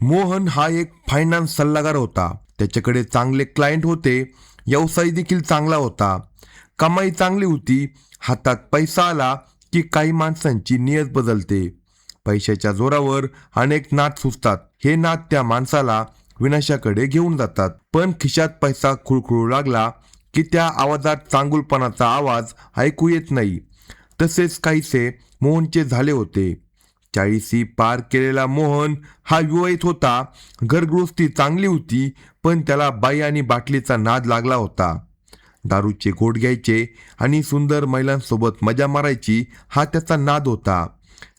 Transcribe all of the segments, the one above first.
मोहन हा एक फायनान्स सल्लागार होता. त्याच्याकडे चांगले क्लायंट होते. व्यवसाय देखील चांगला होता. कमाई चांगली होती. हातात पैसा आला की काही माणसांची नियत बदलते. पैशाच्या जोरावर अनेक नाद सुचतात. हे नाद त्या माणसाला विनाशाकडे घेऊन जातात. पण खिशात पैसा खुळखुळू लागला की त्या आवाजात चांगुलपणाचा आवाज ऐकू येत नाही. तसेच काहीसे मोहनचे झाले होते. 40शी पार केलेला मोहन हा विवाहित होता. घरगृहस्थी चांगली होती, पण त्याला बाई आणि बाटलीचा नाद लागला होता. दारूचे घोट घ्यायचे आणि सुंदर महिलांसोबत मजा मारायची हा त्याचा नाद होता.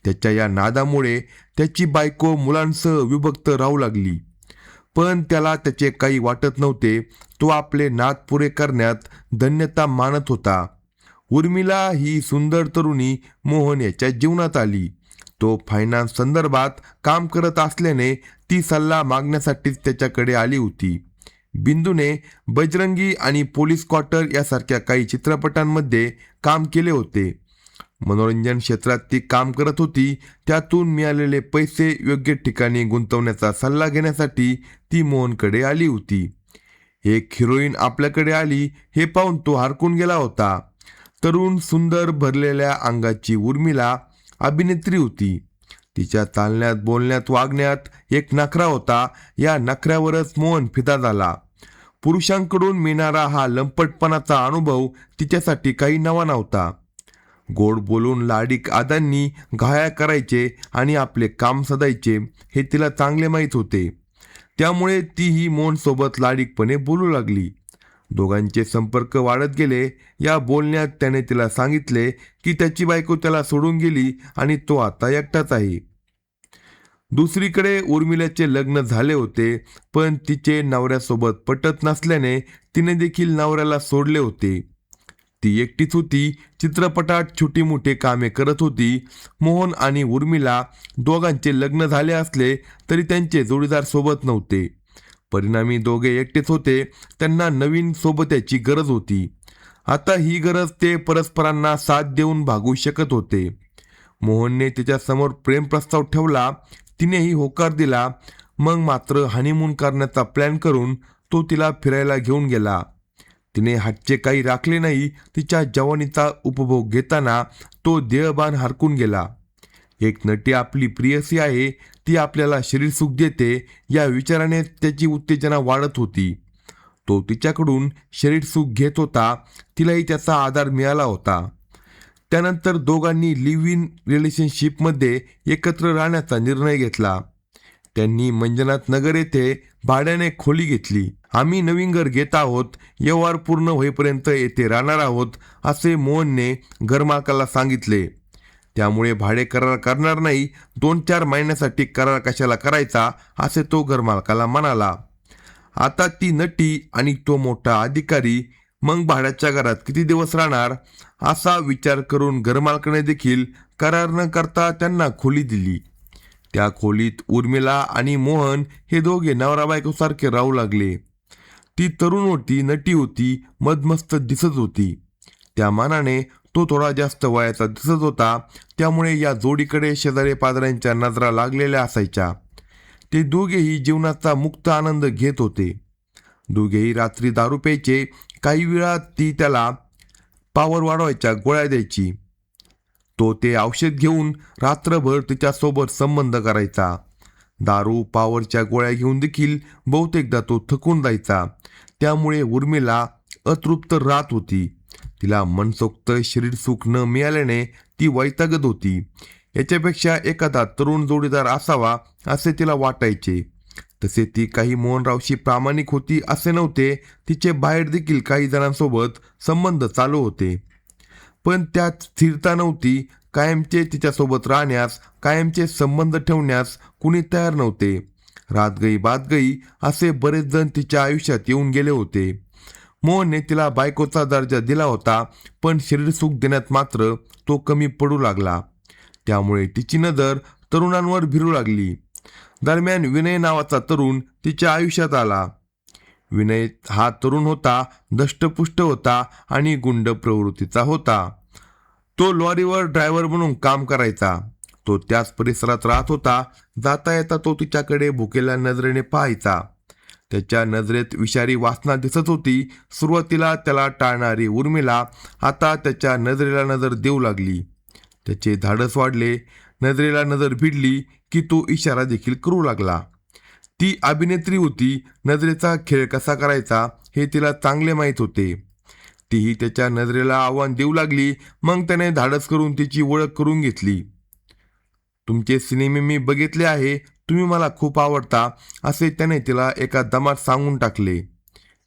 त्याच्या या नादामुळे त्याची बायको मुलांसह विभक्त राहू लागली. पण त्याला त्याचे काही वाटत नव्हते. तो आपले नाद पुरे करण्यात धन्यता मानत होता. उर्मिला ही सुंदर तरुणी मोहन याच्या जीवनात आली. तो फायनान्स संदर्भात काम करत असल्याने ती सल्ला मागण्यासाठीच त्याच्याकडे आली होती. बिंदूने बजरंगी आणि पोलीस क्वार्टर यासारख्या काही चित्रपटांमध्ये काम केले होते. मनोरंजन क्षेत्रात ती काम करत होती. त्यातून मिळालेले पैसे योग्य ठिकाणी गुंतवण्याचा सल्ला घेण्यासाठी ती मोहनकडे आली होती. एक हिरोईन आपल्याकडे आली हे पाहून तो हरकून गेला होता. तरुण सुंदर भरलेल्या अंगाची उर्मिला अभिनेत्री होती. तिच्या चालण्यात बोलण्यात वागण्यात एक नखरा होता. या नखऱ्यावरच मोहन फिदा झाला. पुरुषांकडून मिळणारा हा लंपटपणाचा अनुभव तिच्यासाठी काही नवा नव्हता. गोड बोलून लाडिक आदांनी घाया करायचे आणि आपले काम सदायचे हे तिला चांगले माहीत होते. त्यामुळे तीही मोहनसोबत लाडिकपणे बोलू लागली. दोघांचे संपर्क वाढत गेले. या बोलण्यात त्याने तिला सांगितले की त्याची बायको त्याला सोडून गेली आणि तो आता एकटाच आहे. दुसरीकडे उर्मिलाचे लग्न झाले होते, पण तिचे नवऱ्यासोबत पटत नसल्याने तिने देखील नवऱ्याला सोडले होते. ती एकटीच होती. चित्रपटात छोटी मोठी कामे करत होती. मोहन आणि उर्मिला दोघांचे लग्न झाले असले तरी त्यांचे जोडीदार सोबत नव्हते. परिणामी दोघे एकटेच होते. त्यांना नवीन सोबत्याची गरज होती. आता ही गरज ते परस्परांना साथ देऊन भागू शकत होते. मोहनने तिच्यासमोर प्रेम प्रस्ताव ठेवला. तिनेही होकार दिला. मग मात्र हनीमून करण्याचा प्लॅन करून तो तिला फिरायला घेऊन गेला. तिने हातचे काही राखले नाही. तिच्या जवानीचा उपभोग घेताना तो देहभान हरकून गेला. एक नटी आपली प्रियसी आहे, ती आपल्याला शरीर सुख देते या विचाराने त्याची उत्तेजना वाढत होती. तो तिच्याकडून शरीर सुख घेत होता. तिलाही त्याचा आधार मिळाला होता. त्यानंतर दोघांनी लिव्ह इन रिलेशनशिपमध्ये एकत्र राहण्याचा निर्णय घेतला. त्यांनी मंजुनाथ नगर येथे भाड्याने खोली घेतली. आम्ही नवीन घर घेत आहोत. व्यवहार पूर्ण होईपर्यंत येथे राहणार आहोत असे मोहनने घरमालकाला सांगितले. त्यामुळे भाडे करार करणार नाही. 2-4 महिन्यासाठी करार कशाला करायचा असे तो घरमालकाला म्हणाला. आता ती नटी आणि तो मोठा अधिकारी मग भाड्याच्या घरात किती दिवस राहणार असा विचार करून घरमालकाने देखील करार न करता त्यांना खोली दिली. त्या खोलीत उर्मिला आणि मोहन हे दोघे नवरा बायकोसारखे राहू लागले. ती तरुण होती, नटी होती, मदमस्त दिसत होती. त्या मानाने तो थोडा जास्त वयाचा दिसत होता. त्यामुळे या जोडीकडे शेजारी पाजाऱ्यांच्या नजरा लागलेल्या असायच्या. ते दोघेही जीवनाचा मुक्त आनंद घेत होते. दोघेही रात्री दारू प्यायचे. काही वेळा ती त्याला पावर वाढवायच्या गोळ्या द्यायची. तो ते औषध घेऊन रात्रभर तिच्यासोबत संबंध करायचा. दारू पावरच्या गोळ्या घेऊन देखील बहुतेकदा तो थकून जायचा. त्यामुळे उर्मिला अतृप्त राहत होती. तिला मनसोक्त शरीर सुख न मिळाल्याने ती वैतागत होती. याच्यापेक्षा एखादा तरुण जोडीदार असावा असे तिला वाटायचे. तसे ती काही मोहनरावशी प्रामाणिक होती असे नव्हते. तिचे बाहेर देखील काही जणांसोबत संबंध चालू होते, पण त्यात स्थिरता नव्हती. कायमचे तिच्यासोबत राहण्यास, कायमचे संबंध ठेवण्यास कुणी तयार नव्हते. रात गई बात गई असे बरेच जण तिच्या आयुष्यात येऊन गेले होते. मोहनने तिला बायकोचा दर्जा दिला होता, पण शरीर सुख देण्यात मात्र तो कमी पडू लागला. त्यामुळे तिची नजर तरुणांवर भिरू लागली. दरम्यान विनय नावाचा तरुण तिच्या आयुष्यात आला. विनय हा तरुण होता. दष्टपुष्ट होता आणि गुंड प्रवृत्तीचा होता. तो लॉरीवर ड्रायव्हर म्हणून काम करायचा. तो त्याच परिसरात राहत होता. जाता येता तो तिच्याकडे भुकेल्या नजरेने पाहायचा. त्याच्या नजरेत विषारी वासना दिसत होती. सुरुवातीला त्याला टाळणारी उर्मिला आता त्याच्या नजरेला नजर देऊ लागली. त्याचे धाडस वाढले. नजरेला नजर भिडली की तो इशारा देखील करू लागला. ती अभिनेत्री होती. नजरेचा खेळ कसा करायचा हे तिला चांगले माहीत होते. तीही त्याच्या नजरेला आव्हान देऊ लागली. मग त्याने धाडस करून तिची ओळख करून घेतली. तुमचे सिनेमे मी बघितले आहे, तुम्ही मला खूप आवडता, असे त्याने तिला एका दमात सांगून टाकले.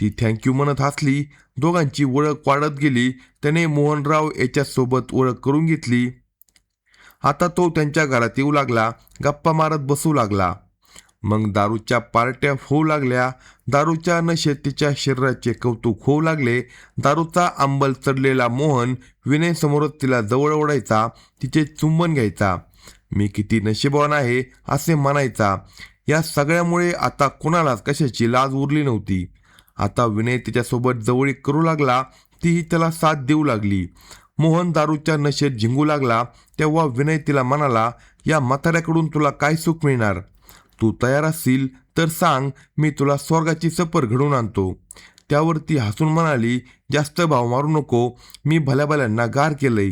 ती थँक्यू म्हणत हसली. दोघांची ओळख वाढत गेली. त्याने मोहनराव याच्यासोबत ओळख करून घेतली. आता तो त्यांच्या घरात येऊ लागला. गप्पा मारत बसू लागला. मग दारूच्या पार्ट्या होऊ लागल्या. दारूच्या नशेत तिच्या शरीराचे कौतुक होऊ लागले. दारूचा अंबल चढलेला मोहन विनयसमोरच तिला जवळ ओढायचा. तिचे चुंबन घ्यायचा. मी किती नशीबवान आहे असे म्हणायचा. या सगळ्यामुळे आता कोणालाच कशाची लाज उरली नव्हती. आता विनय तिच्यासोबत जवळीक करू लागला. तीही त्याला साथ देऊ लागली. मोहन दारूच्या नशेत झिंगू लागला. तेव्हा विनय तिला म्हणाला, या म्हाताऱ्याकडून तुला काय सुख मिळणार? तू तयार असशील तर सांग, मी तुला स्वर्गाची सफर घडवून आणतो. त्यावर ती हसून म्हणाली, जास्त भाव मारू नको, मी भल्याभल्यांना गार केलंय,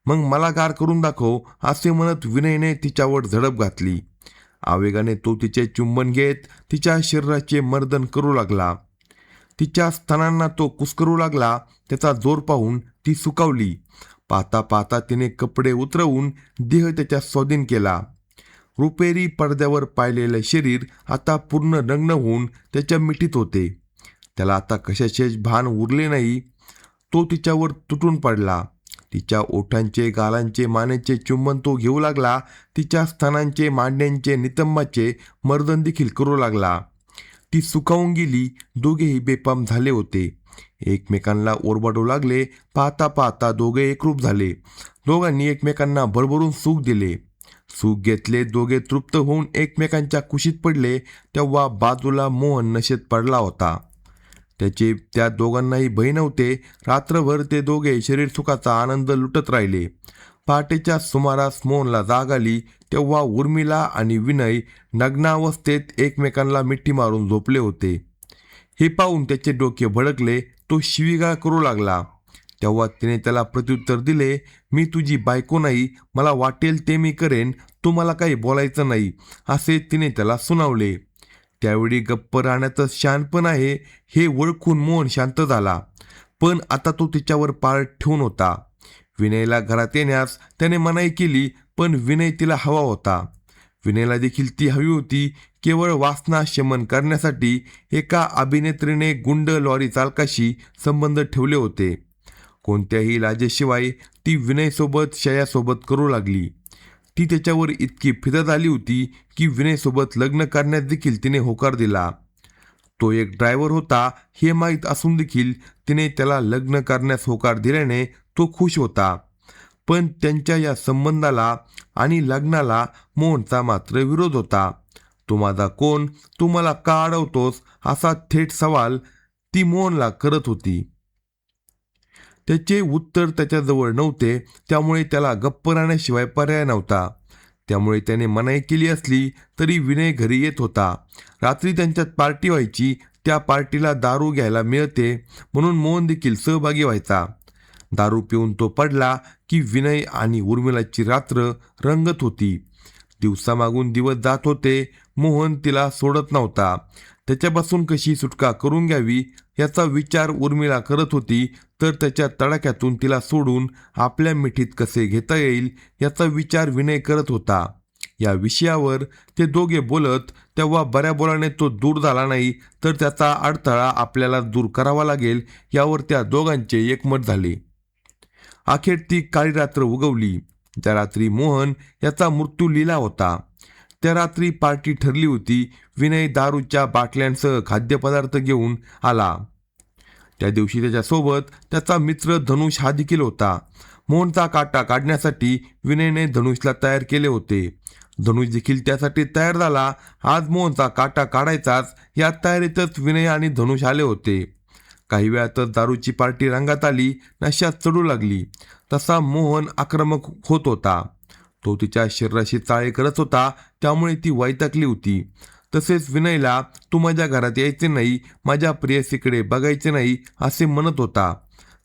मग मला गार करून दाखव, असे म्हणत विनयने तिच्यावर झडप घातली. आवेगाने तो तिचे चुंबन घेत तिच्या शरीराचे मर्दन करू लागला. तिच्या स्तनांना तो कुस्करू लागला. त्याचा जोर पाहून ती सुकावली. पाहता पाहता तिने कपडे उतरवून देह त्याच्या स्वाधीन केला. रुपेरी पडद्यावर पाहिलेले शरीर आता पूर्ण नग्न होऊन त्याच्या मिठीत होते. त्याला आता कशाचेच भान उरले नाही. तो तिच्यावर तुटून पडला. तिच्या ओठांचे, गालांचे, मानेचे चुंबन तो घेऊ लागला. तिच्या स्तनांचे, मांड्यांचे, नितंबाचे मर्दन देखील करू लागला. ती सुकावून गेली. दोघेही बेपाम झाले होते. एकमेकांना ओरबाडू लागले. पाहता पाहता दोघे एकरूप झाले. दोघांनी एकमेकांना भरभरून सुख दिले. सुख घेतले. दोघे तृप्त होऊन एकमेकांच्या कुशीत पडले. तेव्हा बाजूला मोहन नशेत पडला होता. त्याचे त्या दोघांनाही भय नव्हते. रात्रभर ते दोघे शरीर सुखाचा आनंद लुटत राहिले. पहाटेच्या सुमारास मोहनला जाग आली. तेव्हा उर्मिला आणि विनय नग्नावस्थेत एकमेकांना मिठी मारून झोपले होते. हे पाहून त्याचे डोके भडकले. तो शिवीगाळ करू लागला. तेव्हा तिने त्याला प्रत्युत्तर दिले, मी तुझी बायको नाही, मला वाटेल ते मी करेन, तू मला काही बोलायचं नाही, असे तिने त्याला सुनावले. त्यावेळी गप्प राहण्याचं शहाणपण आहे हे ओळखून मोहन शांत झाला. पण आता तो तिच्यावर पाळ ठेवून होता. विनयला घरात येण्यास त्याने मनाई केली, पण विनय तिला हवा होता. विनयला देखील ती हवी होती. केवळ वासना शमन करण्यासाठी एका अभिनेत्रीने गुंड लॉरी चालकाशी संबंध ठेवले होते. कोणत्याही लाजेशिवाय ती विनयसोबत शयासोबत करू लागली. ती त्याच्यावर इतकी फिदत आली होती की विनयसोबत लग्न करण्यास देखील तिने होकार दिला. तो एक ड्रायव्हर होता हे माहीत असून देखील तिने त्याला लग्न करण्यास होकार दिल्याने तो खुश होता. पण त्यांच्या या संबंधाला आणि लग्नाला मोहनचा मात्र विरोध होता. तू माझा कोण? तू मला का अडवतोस? असा थेट सवाल ती मोहनला करत होती. त्याचे उत्तर त्याच्याजवळ नव्हते. त्यामुळे त्याला गप्प राहण्याशिवाय पर्याय नव्हता. त्यामुळे त्याने मनाई केली असली तरी विनय घरी येत होता. रात्री त्यांच्यात पार्टी व्हायची. त्या पार्टीला दारू घ्यायला मिळते म्हणून मोहन देखील सहभागी व्हायचा. दारू पिऊन तो पडला की विनय आणि उर्मिलाची रात्र रंगत होती. दिवसामागून दिवस जात होते. मोहन तिला सोडत नव्हता. त्याच्यापासून कशी सुटका करून घ्यावी याचा विचार उर्मिला करत होती, तर त्याच्या तडाख्यातून तिला सोडून आपल्या मिठीत कसे घेता येईल याचा विचार विनय करत होता. या विषयावर ते दोघे बोलत तेव्हा बऱ्या बोलाने तो दूर झाला नाही, तर त्याचा अडथळा आपल्याला दूर करावा लागेल यावर त्या दोघांचे एकमत झाले. अखेर ती काळी रात्र उगवली. त्या रात्री मोहन याचा मृत्यू लिहिला होता. त्या रात्री पार्टी ठरली होती. विनय दारूच्या बाटल्यांसह खाद्यपदार्थ घेऊन आला. त्या दिवशी त्याच्यासोबत त्याचा मित्र धनुष हा देखील होता. मोहनचा काटा काढण्यासाठी विनयने धनुषला तयार केले होते. धनुष देखील त्यासाठी तयार झाला. आज मोहनचा काटा काढायचाच या तयारीतच विनय आणि धनुष आले होते. काही वेळातच दारूची पार्टी रंगात आली. नशात चढू लागली. तसा मोहन आक्रमक होत होता. तो तिच्या शरीराशी चाळे करत होता, त्यामुळे ती वैतागली होती. तसेच विनयला तू माझ्या घरात यायचे नाही, माझ्या प्रेयसीकडे बघायचे नाही असे म्हणत होता.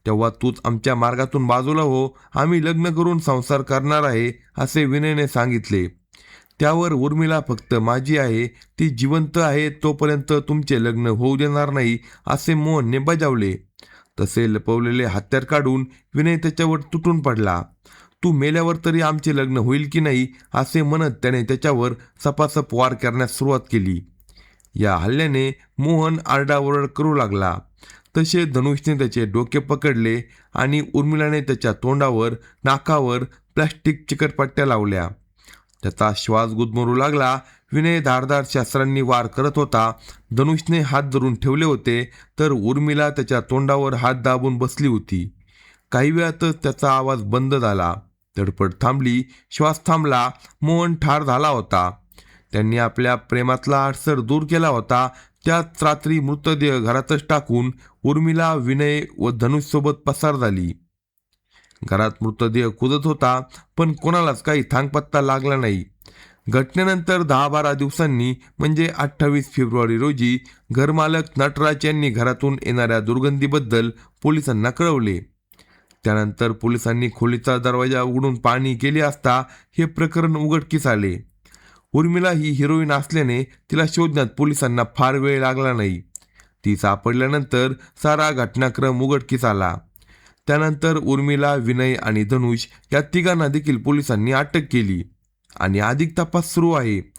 तेव्हा तूच आमच्या मार्गातून बाजूला हो, आम्ही लग्न करून संसार करणार आहे असे विनयने सांगितले. त्यावर उर्मिला फक्त माझी आहे, ती जिवंत आहे तोपर्यंत तुमचे लग्न होऊ देणार नाही असे मोहनने बजावले. तसे लपवलेले हत्यार काढून विनय त्याच्यावर तुटून पडला. तू मेल्यावर तरी आमचे लग्न होईल की नाही असे म्हणत त्याने त्याच्यावर सपासप वार करण्यास सुरुवात केली. या हल्ल्याने मोहन आरडाओरड करू लागला. तसे धनुषने त्याचे डोके पकडले आणि उर्मिलाने त्याच्या तोंडावर नाकावर प्लास्टिक चिकटपट्ट्या लावल्या. त्याचा श्वास गुदमरू लागला. विनय धारदार शस्त्रांनी वार करत होता. धनुषने हात धरून ठेवले होते तर उर्मिला त्याच्या तोंडावर हात दाबून बसली होती. काही वेळातच त्याचा आवाज बंद झाला. धडपड थांबली, श्वास थांबला. मोहन ठार झाला होता. त्यांनी आपल्या प्रेमातला अडसर दूर केला होता. त्याच रात्री मृतदेह घरातच टाकून उर्मिला विनय व धनुषसोबत पसार झाली. घरात मृतदेह कुजत होता, पण कोणालाच काही थांगपत्ता लागला नाही. घटनेनंतर 10-12 दिवसांनी म्हणजे 28 फेब्रुवारी रोजी घरमालक नटराज यांनी घरातून येणाऱ्या दुर्गंधीबद्दल पोलिसांना कळवले. त्यानंतर पोलिसांनी खोलीचा दरवाजा उघडून पाहणी केली असता हे प्रकरण उघडकीस आले. उर्मिला ही हिरोईन असल्याने तिला शोधण्यात पोलिसांना फार वेळ लागला नाही. ती सापडल्यानंतर सारा घटनाक्रम उघडकीस आला. त्यानंतर उर्मिला, विनय आणि धनुष या तिघांना देखील पोलिसांनी अटक केली आणि अधिक तपास सुरू आहे.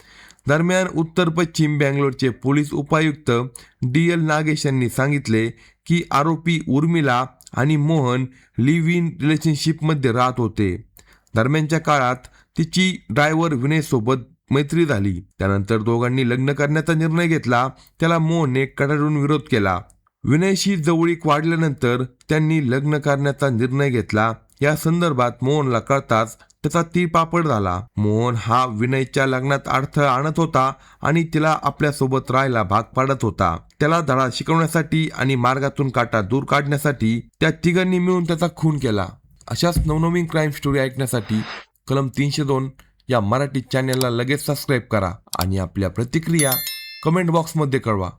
दरम्यान उत्तर पश्चिम बँगलोरचे पोलीस उपायुक्त DL नागेश यांनी सांगितले की आरोपी उर्मिला आणि मोहन लिव्ह इन रिलेशनशिपमध्ये राहत होते. दरम्यानच्या काळात तिची ड्रायव्हर विनयसोबत मैत्री झाली. त्यानंतर दोघांनी लग्न करण्याचा निर्णय घेतला. त्याला मोहनने कडाडून विरोध केला. विनयशी जवळीक वाढल्यानंतर त्यांनी लग्न करण्याचा निर्णय घेतला. या संदर्भात मोहनला कळताच त्याचा तीळपापड झाला. मोहन हा विनयच्या लग्नात अडथळा आणत होता आणि तिला आपल्यासोबत राहायला भाग पाडत होता. त्याला धडा शिकवण्यासाठी आणि मार्गातून काटा दूर काढण्यासाठी त्या तिघांनी मिळून त्याचा खून केला. अशाच नवनवीन क्राईम स्टोरी ऐकण्यासाठी कलम 302 या मराठी चॅनलला लगेच सबस्क्राईब करा आणि आपल्या प्रतिक्रिया कमेंट बॉक्समध्ये कळवा.